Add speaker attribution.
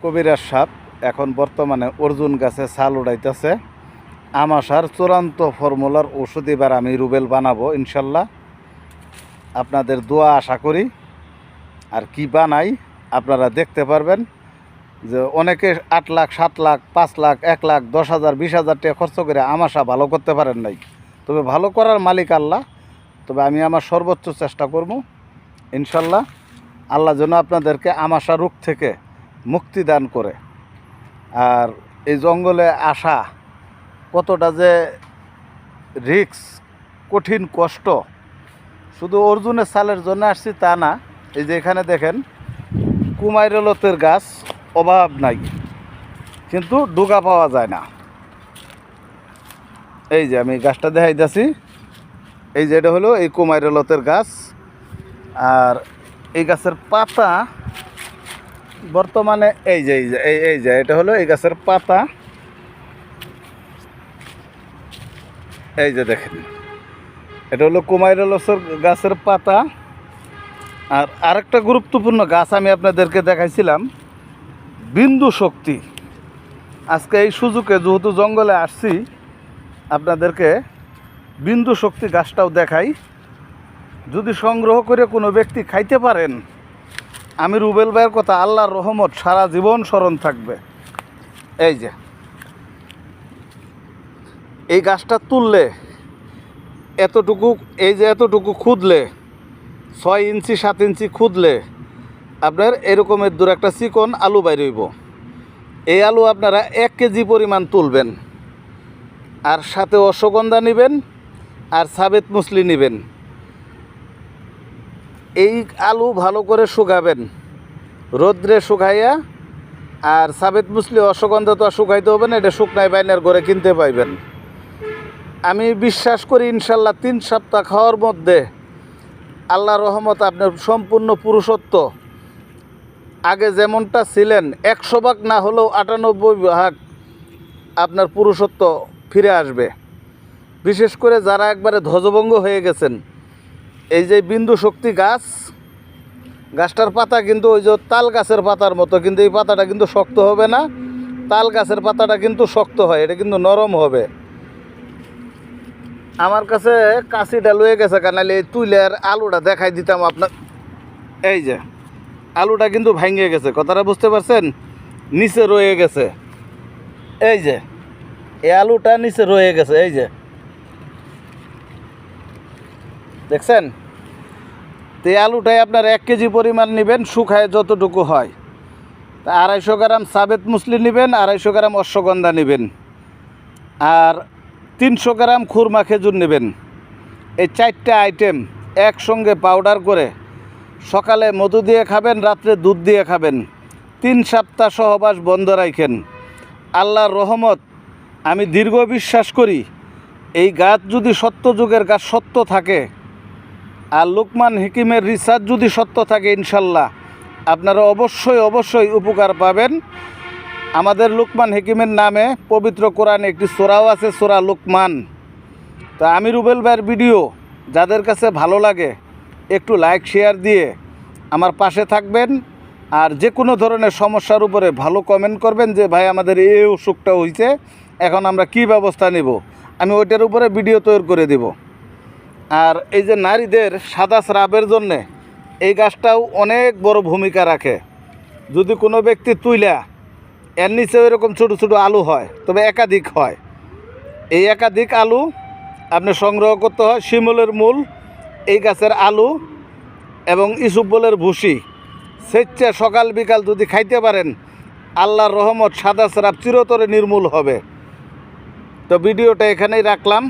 Speaker 1: কবিরাজ সাপ এখন বর্তমানে অর্জুন গাছে ছাল উড়াইতেছে। আমাশার চূড়ান্ত ফর্মুলার ওষুধ এবার আমি রুবেল বানাবো ইনশাল্লাহ। আপনাদের দোয়া আশা করি। আর কি বানাই আপনারা দেখতে পারবেন যে অনেকে 8 লাখ 7 লাখ 5 লাখ 1 লাখ 10,000 20,000 টাকা খরচ করে আমাশা ভালো করতে পারেন নাই। তবে ভালো করার মালিক আল্লাহ। তবে আমি আমার সর্বোচ্চ চেষ্টা করব ইনশাল্লাহ। আল্লাহ যেন আপনাদেরকে আমাশা রোগ থেকে মুক্তি দান করে। আর এই জঙ্গলে আসা কতটা যে রিস্ক, কঠিন কষ্ট, শুধু অর্জুনের ছালের জন্য আসছি তা না। এই যে এখানে দেখেন কুমাইরলতের গাছ অভাব নাই, কিন্তু ডুগা পাওয়া যায় না। এই যে আমি গাছটা দেখাইতেছি, এই যে এটা হলো এই কুমাইরলতের গাছ। আর এই গাছের পাতা বর্তমানে এই যে এই যে এটা হলো এই গাছের পাতা। এই যে দেখেন এটা হলো কুমাইরলসের গাছের পাতা। আর আরেকটা গুরুত্বপূর্ণ গাছ আমি আপনাদেরকে দেখাইছিলাম, বিন্দু শক্তি। আজকে এই সুযোগে যেহেতু জঙ্গলে আসছি, আপনাদেরকে বিন্দু শক্তি গাছটাও দেখাই। যদি সংগ্রহ করে কোনো ব্যক্তি খাইতে পারেন, আমি রুবেল ভাইয়ের কথা আল্লাহর রহমত সারা জীবন স্মরণ থাকবে। এই যে এই গাছটা তুললে এতটুকু, এই যে এতটুকু খুদলে 6 ইঞ্চি 7 ইঞ্চি খুদলে আপনার এরকমের দূর একটা চিকন আলু বাইর হইব। এই আলু আপনারা 1 কেজি পরিমাণ তুলবেন, আর সাথে অশ্বগন্ধা নেবেন আর সাবেত মুসলি নেবেন। এই আলু ভালো করে শুকাবেন, রোদ্রে শুকাইয়া। আর সাবেত মুসলি অশ্বগন্ধা তো আর শুকাইতে হবে না, এটা শুকনায় বাইনার করে কিনতে পাইবেন। আমি বিশ্বাস করি ইনশাল্লাহ 3 সপ্তাহ খাওয়ার মধ্যে আল্লাহর রহমত আপনার সম্পূর্ণ পুরুষত্ব আগে যেমনটা ছিলেন 100 ভাগ না হলেও 98 ভাগ আপনার পুরুষত্ব ফিরে আসবে। বিশেষ করে যারা একবারে ধ্বজভঙ্গ হয়ে গেছেন, এই যে বিন্দু শক্তি গাছ, গাছটার পাতা কিন্তু ওই যে তাল গাছের পাতার মতো, কিন্তু এই পাতাটা কিন্তু শক্ত হবে না। তাল গাছের পাতাটা কিন্তু শক্ত হয়, এটা কিন্তু নরম হবে। আমার কাছে কাশিটা লয়ে গেছে, কারণ এই তুইলের আলুটা দেখাই দিতাম আপনার। এই যে আলুটা কিন্তু ভাঙে গেছে, কথাটা বুঝতে পারছেন? নিচে রয়ে গেছে। এই যে এই আলুটা নিচে রয়ে গেছে, এই যে দেখছেন? তো এই আলুটাই আপনার 1 কেজি পরিমাণ নেবেন, শুকায় যতটুকু হয়। তা 250 গ্রাম সাবেত মুসলি নেবেন, 250 গ্রাম অশ্বগন্ধা নেবেন, আর 300 গ্রাম খুরমা খেজুর নেবেন। এই 4টা আইটেম একসঙ্গে পাউডার করে সকালে মধু দিয়ে খাবেন, রাত্রে দুধ দিয়ে খাবেন। 3 সপ্তাহ সহবাস বন্ধ রাখেন। আল্লাহর রহমত আমি দীর্ঘ বিশ্বাস করি, এই গাছ যদি সত্য যুগের গাছ সত্য থাকে, আর লুকমান হাকিমের রিসার্চ যদি সত্য থাকে, ইনশাল্লাহ আপনারা অবশ্যই উপকার পাবেন। আমাদের লুকমান হাকিমের নামে পবিত্র কোরআনে একটি সূরাও আছে, সূরা লুকমান। তো আমি রুবেল ভাইয়ের ভিডিও যাদের কাছে ভালো লাগে একটু লাইক শেয়ার দিয়ে আমার পাশে থাকবেন। আর যে কোনো ধরনের সমস্যার উপরে ভালো কমেন্ট করবেন যে ভাই আমাদের এই অসুখটা হয়েছে, এখন আমরা কি ব্যবস্থা নেব, আমি ওইটার উপরে ভিডিও তৈরি করে দেব। আর এই যে নারীদের সাদা স্রাবের জন্যে এই গাছটাও অনেক বড় ভূমিকা রাখে। যদি কোনো ব্যক্তি তুইলা, এর নিচেও এরকম ছোটো ছোটো আলু হয়, তবে একাধিক হয়। এই একাধিক আলু আপনি সংগ্রহ করতে হয়। শিমুলের মূল, এই গাছের আলু এবং ইসুবলের ভুসি সেচে সকাল বিকাল যদি খাইতে পারেন, আল্লাহর রহমত সাদা স্রাব চিরতরে নির্মূল হবে। তো ভিডিওটা এখানেই রাখলাম।